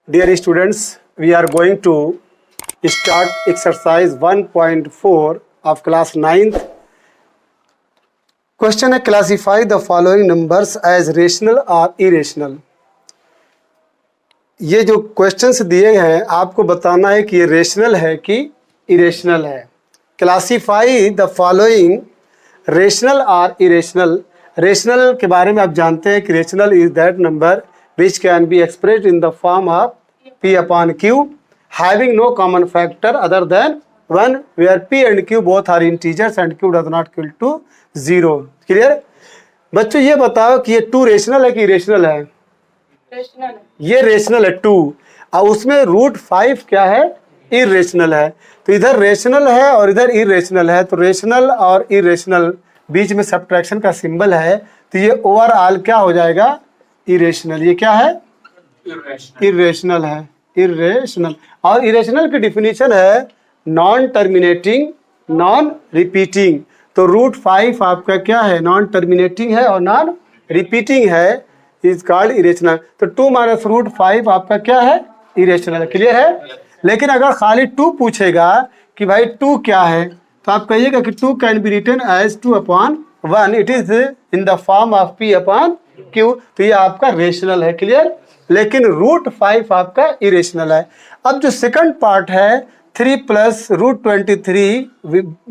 Dear students, we are going to start exercise 1.4 of class 9th. Question है, classify the following numbers as rational or irrational. ये जो questions दिए हैं आपको बताना है कि ये रेशनल है कि इरेशनल है. क्लासीफाई द फॉलोइंग रेशनल और इरेशनल. रेशनल के बारे में आप जानते हैं कि rational is that number which can be expressed in the form of p upon q having no common factor other than 1 where p and q both are integers and q does not equal to 0. Clear बच्चों? ये बताओ कि ये 2 rational है कि irrational है? Rational है. ये रेशनल है 2 और उसमें √5 क्या है? इरेशनल है. तो इधर रेशनल है और इधर इरेशनल है. तो रेशनल और इरेशनल बीच में सब्ट्रैक्शन का सिंबल है. तो ये ओवरऑल क्या हो जाएगा? इरेशनल. ये क्या है? इरेशनल है. इरेशनल. और इरेशनल की डिफिनीशन है नॉन टर्मिनेटिंग नॉन रिपीटिंग. तो √5 आपका क्या है? नॉन टर्मिनेटिंग है और नॉन रिपीटिंग है. Is called irrational. तो 2 माइनस √5 आपका क्या है? इरेशनल. क्लियर है? लेकिन अगर खाली 2 पूछेगा कि भाई 2 क्या है, तो आप कहिएगा कि 2 can be written as 2/1. It is in the form of p upon q. तो ये आपका रेशनल है. क्लियर? लेकिन √5 आपका इरेशनल है. अब जो सेकंड पार्ट है 3 प्लस √23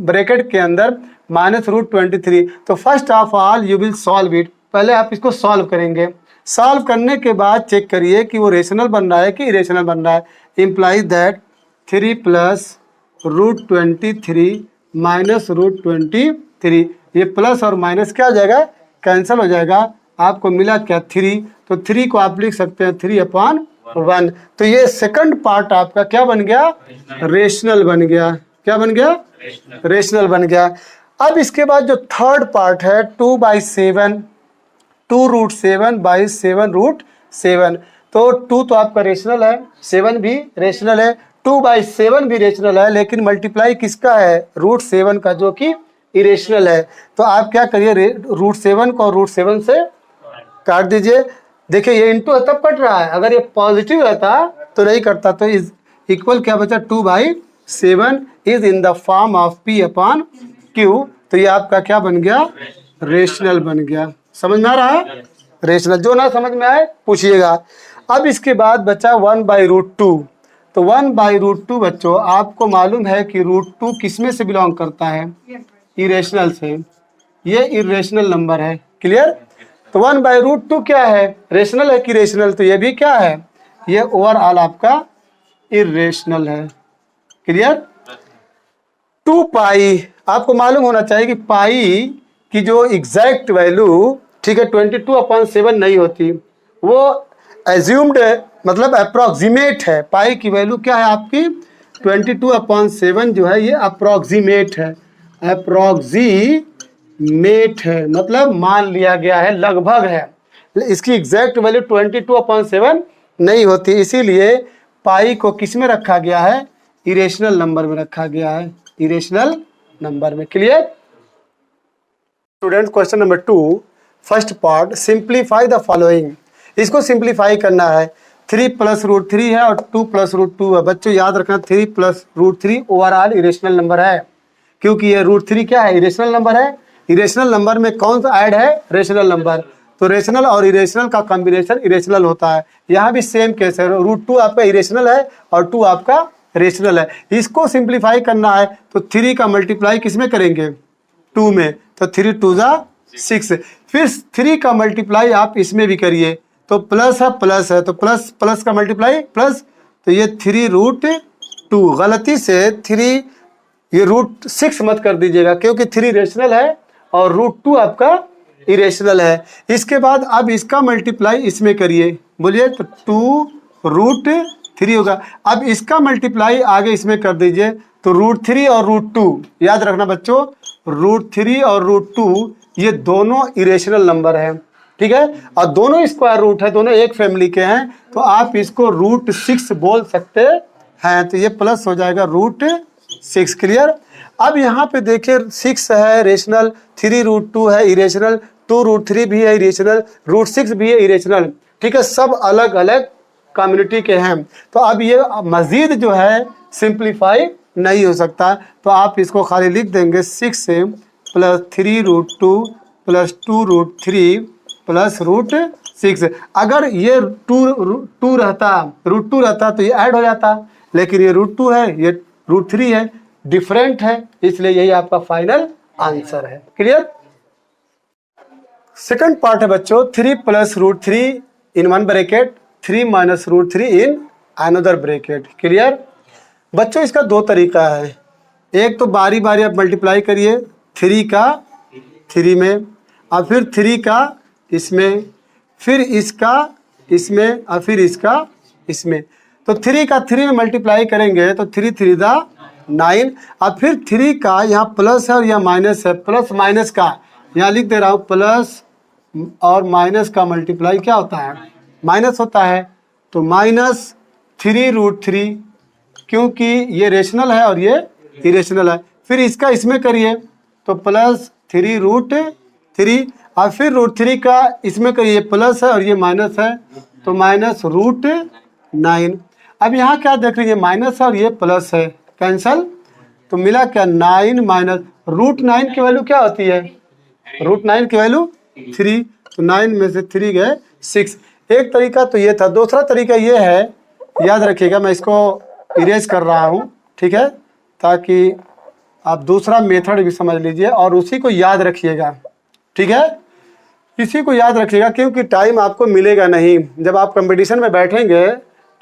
ब्रैकेट के अंदर माइनस √23. तो first of all you will solve it. पहले आप इसको सॉल्व करेंगे. सॉल्व करने के बाद चेक करिए कि वो रेशनल बन रहा है कि इरेशनल बन रहा है. Implies that 3 plus √23 minus √23. ये प्लस और माइनस क्या हो जाएगा? कैंसिल हो जाएगा. आपको मिला क्या? 3. तो 3 को आप लिख सकते हैं 3/1. तो ये सेकंड पार्ट आपका क्या बन गया? रेशनल बन गया. क्या बन गया? रेशनल बन गया. अब इसके बाद जो थर्ड पार्ट है 2/7 2√7/7 तो 2 तो आपका रेशनल है, 7 भी रेशनल है, 2/7 भी रेशनल है. लेकिन मल्टीप्लाई किसका है? √7 का, जो कि इरेशनल है. तो आप क्या करिए? √7 को √7 से काट दीजिए. देखिए ये इंटू तब कट रहा है. अगर ये पॉजिटिव रहता तो नहीं करता. तो इज इक्वल क्या बचा? 2/7 is in the form of p upon q. तो ये आपका क्या बन गया? रेशनल बन गया. समझ में आ रहा है? रेशनल. जो ना समझ में आए पूछिएगा. अब इसके बाद बचा 1/√2. तो 1/√2 बच्चों आपको मालूम है कि √2 किस में से बिलोंग करता है? इरेशनल से. ये इरेशनल नंबर है. क्लियर? तो 1/√2 क्या है? रेशनल है कि रेशनल? तो ये भी क्या है? ये ओवरऑल आपका इरेशनल है. क्लियर? 2π आपको मालूम होना चाहिए कि पाई की जो एग्जैक्ट वैल्यू, ठीक है, 22/7 नहीं होती. वो एज्यूम्ड मतलब अप्रोक्सीमेट है. पाई की वैल्यू क्या है आपकी? 22/7 जो है ये अप्रोक्सीमेट है. अप्रोक्सीमेट है मतलब मान लिया गया है, लगभग है. इसकी एग्जैक्ट वैल्यू 22/7 नहीं होती. इसीलिए पाई को किस में रखा गया है? इरेशनल नंबर में रखा गया है. इरेशनल नंबर में. Clear? Student, question number 2 first part, simplify the following. इसको सिंप्लीफाई करना है. 3 प्लस √3 है और 2 प्लस √2 है. बच्चों याद रखना 3 प्लस √3 ओवरऑल इरेशनल नंबर है, क्योंकि ये √3 क्या है? इरेशनल नंबर है. इरेशनल नंबर में कौन सा ऐड है? Rational number. तो रेशनल और इरेशनल का कॉम्बिनेशन इरेशनल होता है. यहाँ भी सेम केस है. √2 आपका इरेशनल है और 2 आपका रेशनल है. इसको सिंप्लीफाई करना है तो 3 का मल्टीप्लाई किस में करेंगे? 2 में. तो 3 2 6. फिर 3 का मल्टीप्लाई आप इसमें भी करिए. तो प्लस है प्लस है तो प्लस प्लस का मल्टीप्लाई प्लस. तो ये 3√2. गलती से 3 ये √6 मत कर दीजिएगा, क्योंकि 3 रेशनल है और √2 आपका इरेशनल है. इसके बाद अब इसका मल्टीप्लाई इसमें करिए. बोलिए. तो 2√3 होगा. अब इसका मल्टीप्लाई आगे इसमें कर दीजिए. तो √3 और √2 याद रखना बच्चों, √3 और √2 ये दोनों इरेशनल नंबर है. ठीक है? और दोनों स्क्वायर रूट है, दोनों एक फैमिली के हैं. तो आप इसको √6 बोल सकते हैं. तो ये प्लस हो जाएगा √6. क्लियर? अब यहाँ पे देखिए 6 है रेशनल, 3√2 है इरेशनल, 2√3 भी है इरेशनल, √6 भी है इरेशनल. ठीक है? सब अलग अलग कम्युनिटी के हैं। तो अब ये मज़ीद जो है सिंप्लीफाई नहीं हो सकता, तो आप इसको खाली लिख देंगे 6 प्लस 3√2 प्लस 2√3 प्लस √6। अगर ये टू रहता, √2 रहता तो ये ऐड हो जाता, लेकिन ये √2 है, ये √3 है, डिफरेंट है, इसलिए यही आपका फाइनल आंसर है। क्लियर। सेकंड पार्ट है बच्चों 3 plus √3 in one bracket, 3 minus √3 in another bracket. Clear. बच्चों इसका दो तरीका है, एक तो बारी बारी आप मल्टीप्लाई करिए 3 का 3 में, और फिर 3 का इसमें, फिर इसका इसमें, और फिर इसका इसमें। तो 3 का 3 में मल्टीप्लाई करेंगे तो 3 3 9, और फिर 3 का यहाँ प्लस है और यहाँ माइनस है, प्लस माइनस का यहाँ लिख दे रहा हूँ, प्लस और माइनस का मल्टीप्लाई क्या होता है, माइनस होता है। तो माइनस 3√3, क्योंकि ये रेशनल है और ये इरेशनल है। फिर इसका इसमें करिए तो प्लस 3√3, और फिर √3 का इसमें करिए, प्लस है और ये माइनस है, तो माइनस √9। अब यहाँ क्या देख रही है, माइनस है और ये प्लस है, कैंसल, तो मिला क्या 9 माइनस √9 की वैल्यू क्या होती है, √9 की वैल्यू 3, तो 9 में से 3 गए 6। एक तरीका तो ये था। दूसरा तरीका ये है, याद रखिएगा, मैं इसको इरेज कर रहा हूँ, ठीक है, ताकि आप दूसरा मेथड भी समझ लीजिए और उसी को याद रखिएगा, ठीक है, इसी को याद रखिएगा, क्योंकि टाइम आपको मिलेगा नहीं। जब आप कंपटीशन में बैठेंगे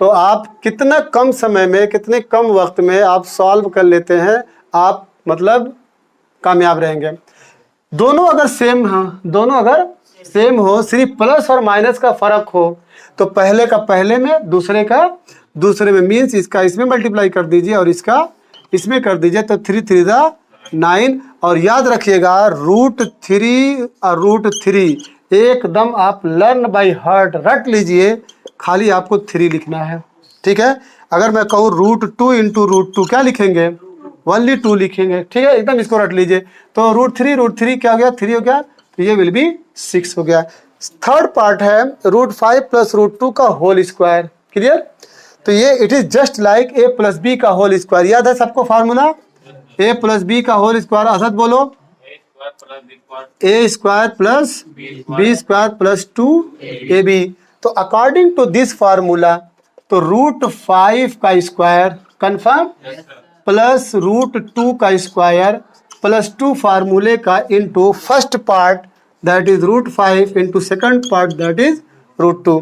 तो आप कितना कम समय में, कितने कम वक्त में आप सॉल्व कर लेते हैं, आप मतलब कामयाब रहेंगे। दोनों अगर सेम हाँ, दोनों अगर सेम हो, सिर्फ प्लस और माइनस का फर्क हो, तो पहले का पहले में, दूसरे का दूसरे में, मीन्स इसका इसमें मल्टीप्लाई कर दीजिए और इसका इसमें कर दीजिए, तो 3 3 9। और याद रखिएगा √3 और √3 एकदम आप लर्न बाय हार्ट रट लीजिए, खाली आपको 3 लिखना है, ठीक है। अगर मैं कहूँ √2 इंटू √2 क्या लिखेंगे, ओनली 2 लिखेंगे, ठीक है, एकदम इसको रट लीजिए। तो √3 क्या हो गया, 3 हो गया, तो ये विल बी 6 हो गया। थर्ड पार्ट है √5 प्लस √2 का होल स्क्वायर। क्लियर। तो ये it is just like a plus B का होल स्क्वायर। याद है सबको फार्मूला, a प्लस बी का होल स्क्वायर। असद बोलो, a square plus b square plus 2ab। तो अकॉर्डिंग टू दिस फार्मूला, तो √5 का स्क्वायर कंफर्म प्लस √2 का स्क्वायर प्लस 2 फार्मूले का into first part that is √5 into second part that is √2।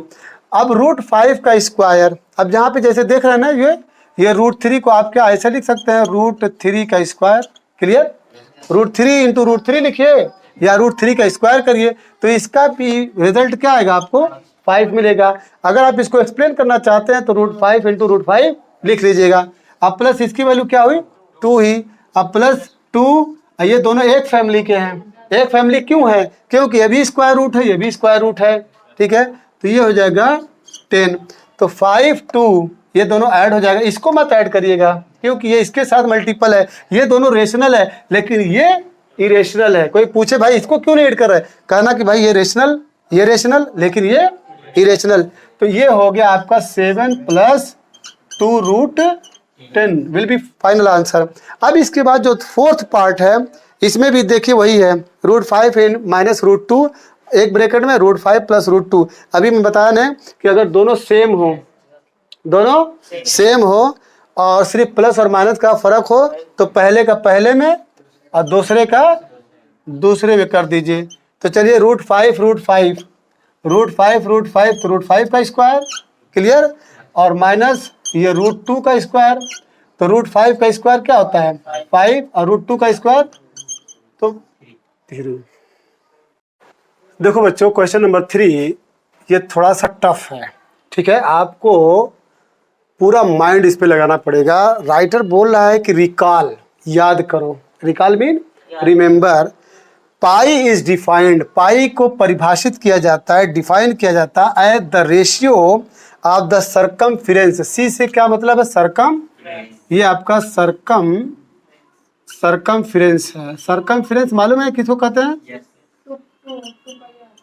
अब √5 का स्क्वायर, अब यहाँ पे जैसे देख रहे हैं ना, ये √3 को आप क्या ऐसे लिख सकते हैं, √3 का स्क्वायर। क्लियर। √3 इंटू √3 लिखिए या √3 का स्क्वायर करिए, तो इसका भी रिजल्ट क्या आएगा, आपको 5 मिलेगा। अगर आप इसको एक्सप्लेन करना चाहते हैं तो √5 इंटू √5 लिख लीजिएगा। अब प्लस इसकी वैल्यू क्या हुई, 2 ही। अब प्लस 2, ये दोनों एक फैमिली के हैं। एक फैमिली क्यों है, क्योंकि ये भी स्क्वायर रूट है, ये भी स्क्वायर रूट है, ठीक है। तो ये हो जाएगा 10। तो 5 2 ये दोनों ऐड हो जाएगा। इसको मत ऐड करिएगा क्योंकि ये इसके साथ मल्टीपल है। ये दोनों रेशनल है लेकिन ये इरेशनल है। कोई पूछे भाई इसको क्यों नहीं ऐड कर रहा है, कहना कि भाई ये रेशनल लेकिन ये इरेशनल। तो ये हो गया आपका 7 + 2√10 विल बी फाइनल आंसर। अब इसके बाद जो फोर्थ पार्ट है इसमें भी देखिए वही है, √5 माइनस √2 एक ब्रैकेट में √5 + √2। अभी मैं बताया ना कि अगर दोनों सेम हो और सिर्फ प्लस और माइनस का फर्क हो तो पहले का पहले में और दूसरे का दूसरे में कर दीजिए। तो चलिए √5 तो √5 का स्क्वायर क्लियर, और माइनस ये √2 का स्क्वायर। तो √5 का स्क्वायर क्या होता है 5 और √2 का स्क्वायर तो 0। देखो बच्चों क्वेश्चन नंबर 3 ये थोड़ा सा टफ है, ठीक है। आपको पूरा माइंड इस पे लगाना पड़ेगा। राइटर बोल रहा है कि रिकॉल, याद करो। Recall mean remember. Pi is defined, pi को परिभाषित किया जाता है, डिफाइन किया जाता है at the ratio of the circumference. C से क्या मतलब है सरकम, ये आपका सरकमफिरेंस है। सरकमफिरेंस मालूम है किसको कहते हैं,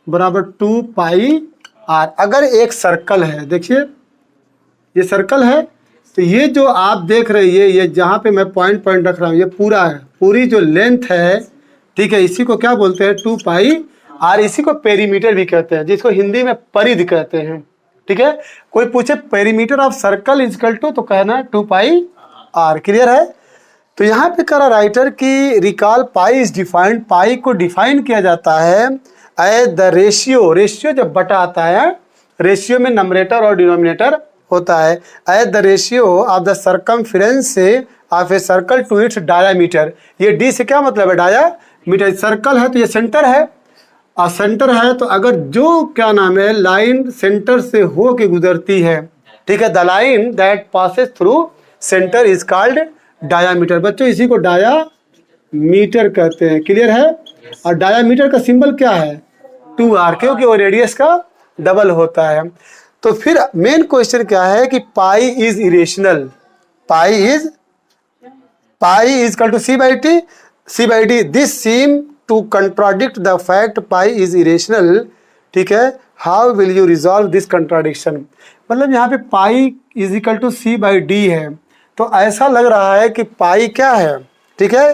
बराबर 2πr। अगर एक सर्कल है, देखिए ये सर्कल है। तो ये जो आप देख रहे हैं ये जहाँ पे मैं पॉइंट पॉइंट रख रहा हूँ ये पूरा है, पूरी जो लेंथ है, ठीक है, इसी को क्या बोलते हैं 2 पाई आर। इसी को पेरीमीटर भी कहते हैं, जिसको हिंदी में परिधि कहते हैं। ठीक है, कोई पूछे perimeter of circle is equal to, तो कहना है 2 पाई आर। क्लियर है। तो यहाँ पे करा राइटर की recall pi is defined, pi को डिफाइन किया जाता है एज द रेशियो, रेशियो जब बटा आता है, रेशियो में नंबरेटर और डिनोमिनेटर होता है, as the ratio of the circumference of a circle to its diameter. ये डी से क्या मतलब है, डायामीटर। सर्कल है तो ये सेंटर है, और सेंटर है तो अगर जो क्या नाम है लाइन सेंटर से हो के गुजरती है, ठीक है, the line that passes through centre is called diameter. बच्चों इसी को डायामीटर कहते हैं। क्लियर है। और डायामीटर का सिंबल क्या है 2r, क्योंकि वो रेडियस का डबल होता है। तो फिर मेन क्वेश्चन क्या है कि pi is irrational, pi is equal to C by D. This seem to contradict the fact pi is irrational. ठीक है, how will you resolve this contradiction. मतलब यहाँ पे pi is equal to C by D है, तो ऐसा लग रहा है कि पाई क्या है, ठीक है,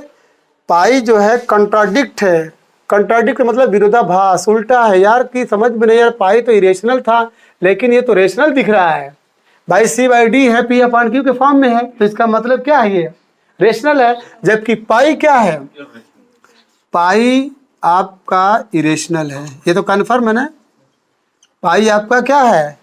पाई जो है कंट्राडिक्ट है। कंट्राडिक्ट मतलब विरोधाभास, उल्टा है यार, कि समझ में नहीं यार, पाई तो इरेशनल था लेकिन ये तो रेशनल दिख रहा है भाई। सी बाई डी है पी अपॉन क्यू के फॉर्म में है, तो इसका मतलब क्या है, ये रेशनल है। जबकि पाई क्या है, पाई आपका इरेशनल है। ये तो कन्फर्म है ना, पाई आपका क्या है,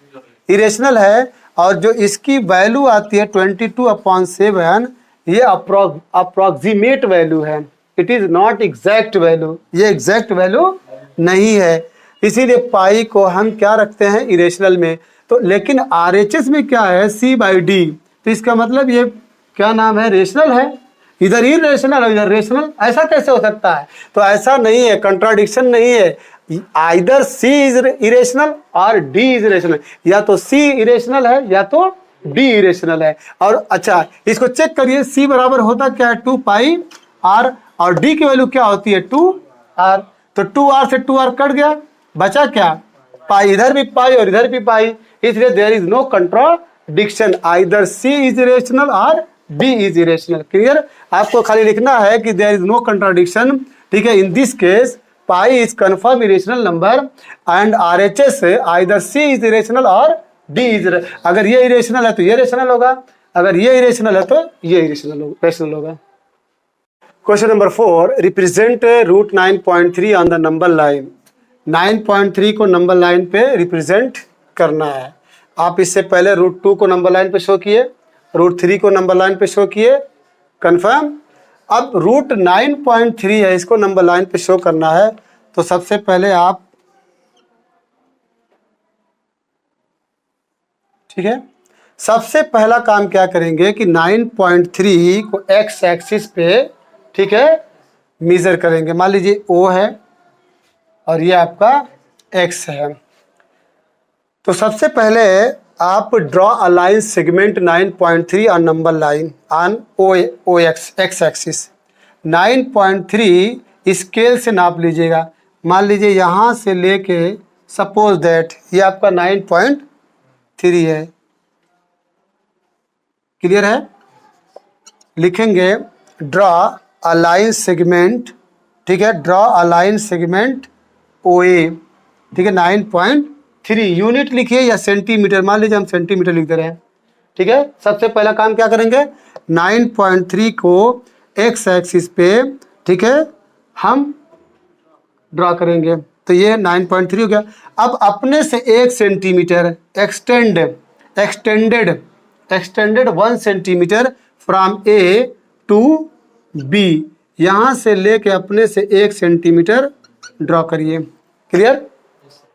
इरेशनल है। और जो इसकी वैल्यू आती है 22/7, ये अप्रोक्सीमेट वैल्यू है, it is not exact value, ये एग्जैक्ट वैल्यू नहीं है। इसीलिए पाई को हम क्या रखते हैं, इरेशनल में। तो लेकिन आरएचएस में क्या है, सी बाई डी, तो इसका मतलब ये क्या नाम है, रेशनल है। इधर इरेशनल और इधर रेशनल, ऐसा कैसे हो सकता है। तो ऐसा नहीं है, कंट्राडिक्शन नहीं है। आइदर सी इज इरेशनल और डी इज इरेशनल, या तो सी इरेशनल है या तो डी इरेशनल है। और अच्छा इसको चेक करिए, सी बराबर होता क्या है 2 पाई आर, और डी की वैल्यू क्या होती है 2r। तो 2r से 2r कट गया, बचा क्या, पाई। इधर भी पाई और इधर भी पाई, इसलिए there is no contradiction, either C is irrational और डी इज इरेशनल। क्लियर। आपको खाली लिखना है कि देयर इज नो कंट्राडिक्शन। ठीक है, in this case pi is confirm irrational number and RHS either C is irrational और डी इज। अगर ये इरेशनल है तो ये रेशनल होगा, अगर ये इरेशनल है तो ये रेशनल होगा। Question number 4, represent root 9.3 on the number line. 9.3 को नंबर लाइन पे रिप्रेजेंट करना है। आप इससे पहले रूट 2 को नंबर लाइन पे शो किए, रूट 3 को नंबर लाइन पे शो किए, कंफर्म। अब रूट 9.3 है, इसको नंबर लाइन पे शो करना है। तो सबसे पहले आप, ठीक है, सबसे पहला काम क्या करेंगे कि 9.3 को एक्स एक्सिस पे, ठीक है, मेजर करेंगे। मान लीजिए O है और ये आपका X है। तो सबसे पहले आप draw a line segment 9.3 on number line on OX x axis. 9.3 scale से नाप लीजिएगा। मान लीजिए यहाँ से लेके सपोज दैट ये आपका 9.3 है। क्लियर है। लिखेंगे ड्रॉ अ लाइन सेगमेंट, ठीक है, draw a line segment OA, ठीक है, 9.3। यूनिट लिखिए या सेंटीमीटर, मान लीजिए हम सेंटीमीटर लिख दे रहे हैं। ठीक है, सबसे पहला काम क्या करेंगे, 9.3 को एक्स एक्सिस पे, ठीक है, हम ड्रॉ करेंगे। तो ये 9.3 हो गया। अब अपने से 1 centimetre extended 1 centimetre from A to B, यहाँ से लेके अपने से 1 सेंटीमीटर ड्रॉ करिए। क्लियर।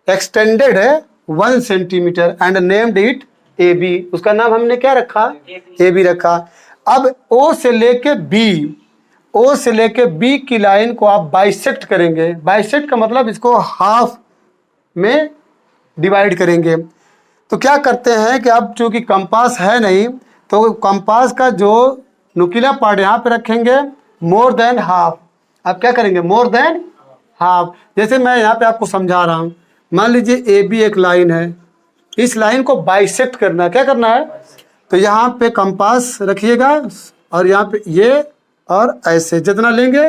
एक्सटेंडेड है 1 centimetre and named it AB, उसका नाम हमने क्या रखा, AB रखा। अब O से लेके B की लाइन को आप बाइसेक्ट करेंगे। बाइसेक्ट का मतलब इसको हाफ में डिवाइड करेंगे। तो क्या करते हैं कि अब चूंकि कंपास है नहीं, तो कंपास का जो नुकीला पार्ट यहाँ पे रखेंगे मोर देन हाफ। आप क्या करेंगे, मोर देन हाफ। जैसे मैं यहाँ पे आपको समझा रहा हूँ, मान लीजिए AB एक लाइन है, इस लाइन को बाइसेक्ट करना है। क्या करना है, तो यहाँ पे कंपास रखिएगा और यहाँ पे ये और ऐसे जितना लेंगे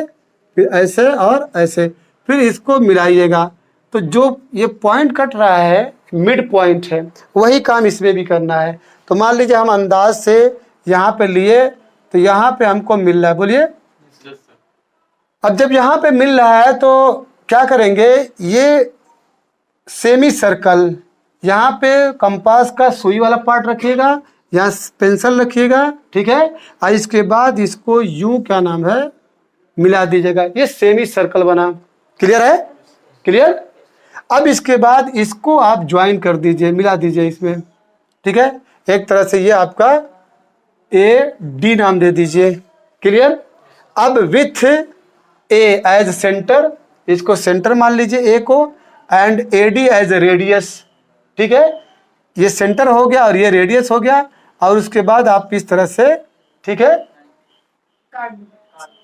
फिर ऐसे और ऐसे, फिर इसको मिलाइएगा। तो जो ये पॉइंट कट रहा है मिड पॉइंट है, वही काम इसमें भी करना है। तो मान लीजिए हम अंदाज से यहाँ पे लिए तो यहाँ पे हमको मिल रहा है, बोलिए। अब जब यहाँ पे मिल रहा है तो क्या करेंगे, ये सेमी सर्कल यहाँ पे कंपास का सुई वाला पार्ट रखिएगा, यहाँ पेंसिल रखिएगा, ठीक है। और इसके बाद इसको यूं क्या नाम है मिला दीजिएगा, ये सेमी सर्कल बना। क्लियर है? क्लियर। अब इसके बाद इसको आप ज्वाइन कर दीजिए, मिला दीजिए इसमें, ठीक है। एक तरह से ये आपका ए डी नाम दे दीजिए। क्लियर। अब विथ ए एज सेंटर, इसको सेंटर मान लीजिए ए को, and A D as radius, ठीक है। ये सेंटर हो गया और ये रेडियस हो गया। और उसके बाद आप इस तरह से, ठीक है,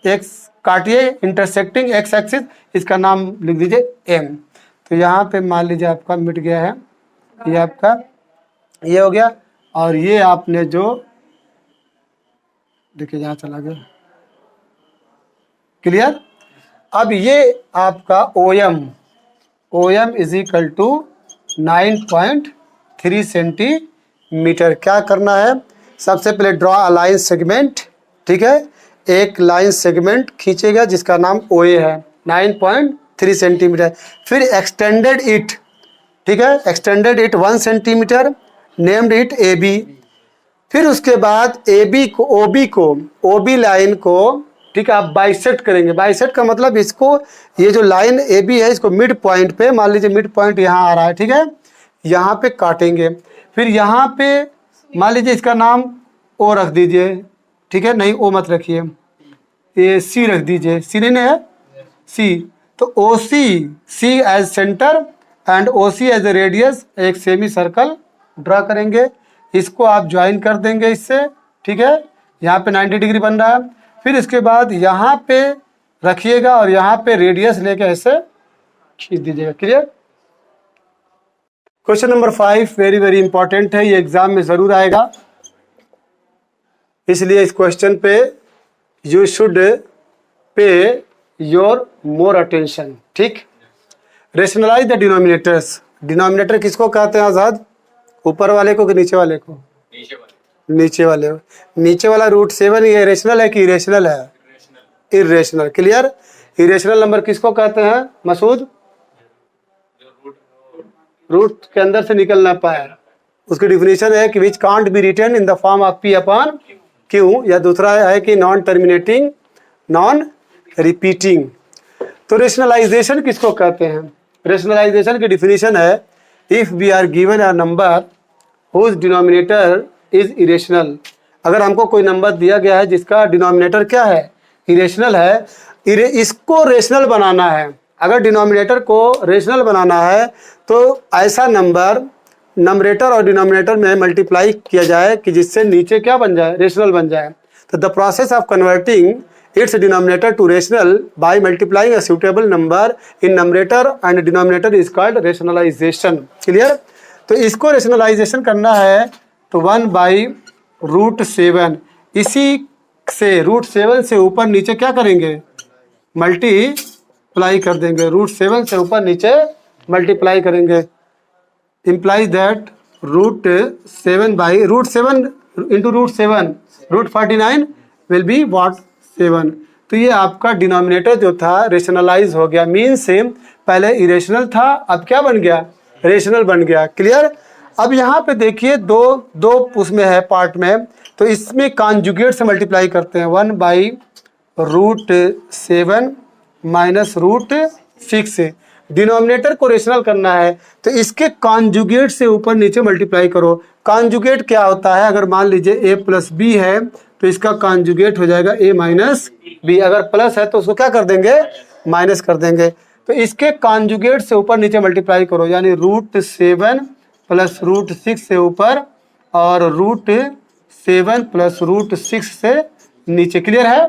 एक्स काटिए इंटरसेक्टिंग एक्स एक्सिस, इसका नाम लिख दीजिए एम। तो यहाँ पे मान लीजिए आपका मिट गया है, ये आपका ये हो गया। और ये आपने जो देखिए यहाँ चला गया। क्लियर। अब ये आपका O M is equal to 9.3 centimetre. क्या करना है, सबसे पहले ड्रॉ अ लाइन सेगमेंट, ठीक है। एक लाइन सेगमेंट खींचेगा जिसका नाम ओ ए है, 9.3 सेंटीमीटर। फिर एक्सटेंडेड इट, ठीक है, extended it 1 centimetre, named it A B. फिर उसके बाद ए बी को ओ बी लाइन को, ठीक है, आप बाइसेक्ट करेंगे। बाइसेक्ट का मतलब इसको, ये जो लाइन ए बी है इसको मिड पॉइंट पे, मान लीजिए मिड पॉइंट यहाँ आ रहा है, ठीक है, यहाँ पे काटेंगे। फिर यहाँ पे मान लीजिए इसका नाम ओ रख दीजिए, ठीक है, नहीं ओ मत रखिए, ये सी रख दीजिए, सी नहीं है सी। तो O C as centre and O C as a radius, एक सेमी सर्कल ड्रा करेंगे। इसको आप ज्वाइन कर देंगे इससे, ठीक है। यहाँ पे 90 डिग्री बन रहा है। फिर इसके बाद यहाँ पे रखिएगा और यहाँ पे रेडियस लेके ऐसे खींच दीजिएगा। Clear. Question number 5 very very important है, ये एग्जाम में जरूर आएगा, इसलिए इस क्वेश्चन पे you should pay your more attention, ठीक। Rationalise the denominators. डिनोमिनेटर किसको कहते हैं आजाद, ऊपर वाले को कि नीचे वाले को? नीचे वाले। नीचे वाला √7 ये रेशनल है कि इरेशनल है? इरेशनल। क्लियर। इरेशनल नंबर किसको कहते हैं मसूद? रूट के अंदर से निकल ना पाए, उसकी डिफिनेशन है कि which can't be written in the form of P upon Q, या दूसरा है कि नॉन टर्मिनेटिंग नॉन रिपीटिंग। तो रेशनलाइजेशन किसको कहते हैं? रेशनलाइजेशन की डिफिनेशन है, if we are given a number whose denominator is irrational. अगर हमको कोई नंबर दिया गया है जिसका डिनोमिनेटर क्या है, इरेशनल है, इसको रेशनल बनाना है। अगर डिनोमिनेटर को रेशनल बनाना है तो ऐसा नंबर नंबरेटर और डिनोमिनेटर में मल्टीप्लाई किया जाए कि जिससे नीचे क्या बन जाए, रेशनल बन जाए। तो the process of converting its denominator to rational by multiplying a suitable number in numerator and denominator is called rationalisation. Clear. तो इसको रेशनलाइजेशन करना है तो 1/√7, इसी से √7 से ऊपर नीचे क्या करेंगे, मल्टीप्लाई कर देंगे। √7 से ऊपर नीचे मल्टीप्लाई करेंगे, implies that √7 into √7 √49 will be what 7। तो ये आपका डिनोमिनेटर जो था रेशनलाइज हो गया, मीन से पहले इरेशनल था, अब क्या बन गया, रेशनल बन गया। क्लियर। अब यहाँ पे देखिए दो उसमें है पार्ट में, तो इसमें कॉन्जुगेट से मल्टीप्लाई करते हैं। 1/√7 माइनस √6। डिनोमिनेटर को रेशनल करना है तो इसके कॉन्जुगेट से ऊपर नीचे मल्टीप्लाई करो। कॉन्जुगेट क्या होता है, अगर मान लीजिए a प्लस बी है तो इसका कॉन्जुगेट हो जाएगा a माइनस बी। अगर प्लस है तो उसको क्या कर देंगे, माइनस कर देंगे। तो इसके कॉन्जुगेट से ऊपर नीचे मल्टीप्लाई करो, यानी √7 प्लस √6 से ऊपर और √7 प्लस √6 से नीचे। क्लियर है।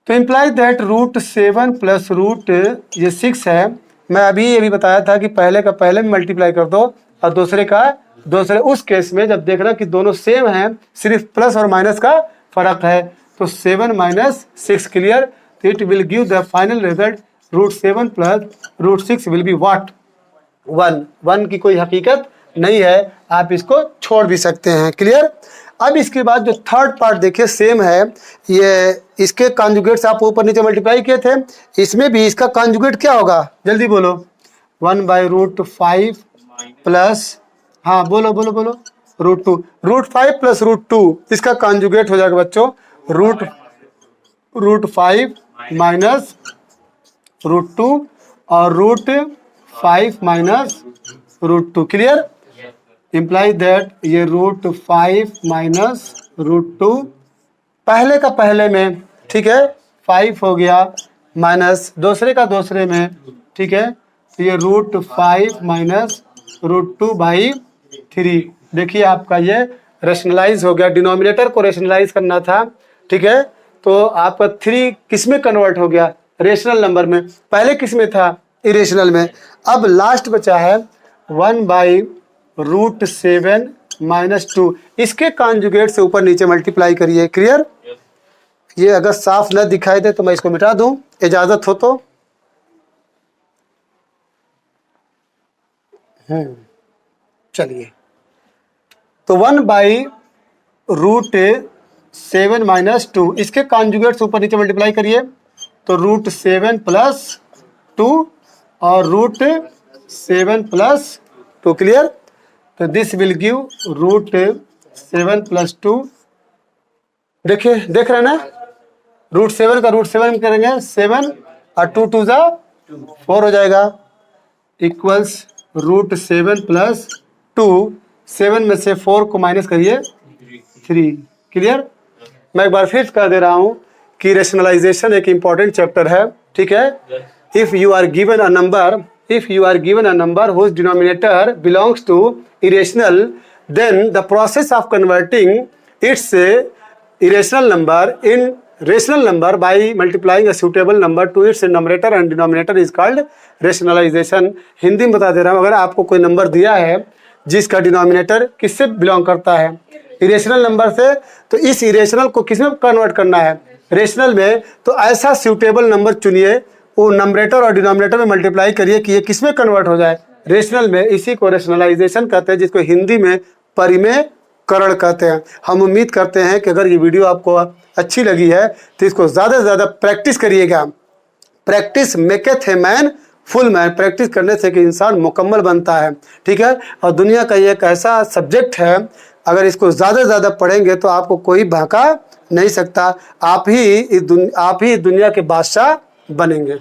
तो इम्प्लाई दैट √7 प्लस √6 है। मैं अभी ये भी बताया था कि पहले का पहले में मल्टीप्लाई कर दो और दूसरे का दूसरे उस केस में जब देखना कि दोनों सेम हैं, सिर्फ प्लस और माइनस का फर्क है, तो 7 माइनस 6 क्लियर, तो it will give the final result √7 plus √6 will be what 1। 1 की कोई हकीकत नहीं है, आप इसको छोड़ भी सकते हैं। क्लियर। अब इसके बाद जो थर्ड पार्ट देखिए सेम है, ये इसके कॉन्जुगेट्स आप ऊपर नीचे मल्टीप्लाई किए थे, इसमें भी इसका कॉन्जुगेट क्या होगा, जल्दी बोलो। 1/√5 प्लस, हाँ बोलो बोलो बोलो, √2, √5 प्लस √2 इसका कॉन्जुगेट हो जाएगा बच्चों √5 माइनस √2 और √5 माइनस √2। क्लियर। इम्प्लाई दैट ये √5 माइनस √2 पहले का पहले में, ठीक है, 5 हो गया, माइनस दूसरे का दूसरे में, ठीक है, तो ये √5 माइनस √2/3। देखिए आपका ये रेशनलाइज हो गया, डिनोमिनेटर को रेशनलाइज करना था, ठीक है, तो आपका 3 किस में कन्वर्ट हो गया, रेशनल नंबर में, पहले किस में था, इरेशनल में। अब लास्ट बचा है 1/√7 माइनस 2, इसके कॉन्जुगेट से ऊपर नीचे मल्टीप्लाई करिए। क्लियर। ये अगर साफ न दिखाई दे तो मैं इसको मिटा दूं, इजाजत हो तो। चलिए, तो 1/√7 माइनस 2 इसके कॉन्जुगेट से ऊपर नीचे मल्टीप्लाई करिए, तो √7 प्लस 2 और √7 प्लस 2। क्लियर। तो दिस विल गिव √7 प्लस 2। देखिए, देख रहे हैं ना, √7 का √7 में करेंगे 7 और 2 2 जा 4 हो जाएगा, इक्वल्स √7 प्लस 2, 7 में से 4 को माइनस करिए 3। क्लियर। मैं एक बार फिर कर दे रहा हूं कि रेशनलाइजेशन एक इंपॉर्टेंट चैप्टर है, ठीक है। If you are given a number whose denominator belongs to irrational, then the process of converting its irrational number in rational number by multiplying a suitable number to its numerator and denominator is called rationalization। Hindi में बता दे रहा हूँ, अगर आपको कोई number दिया है जिसका डिनोमिनेटर किससे बिलोंग करता है, इरेशनल नंबर से, तो इस इरेशनल को किस में कन्वर्ट करना है, रेशनल में, तो ऐसा सूटेबल नंबर चुनिए, वो नंबरेटर और डिनोमिनेटर में मल्टीप्लाई करिए कि ये किस में कन्वर्ट हो जाए, रेशनल में। इसी को रेशनलाइजेशन कहते हैं, जिसको हिंदी में परिमेयकरण कहते हैं। हम उम्मीद करते हैं कि अगर ये वीडियो आपको अच्छी लगी है तो इसको ज़्यादा से ज़्यादा प्रैक्टिस करिएगा। Practice maketh a man full man, practice करने से कि इंसान मुकम्मल बनता है, ठीक है। और दुनिया का ये एक ऐसा सब्जेक्ट है, अगर इसको ज़्यादा से ज़्यादा पढ़ेंगे तो आपको कोई बहका नहीं सकता, आप ही दुनिया के बादशाह बनेंगे।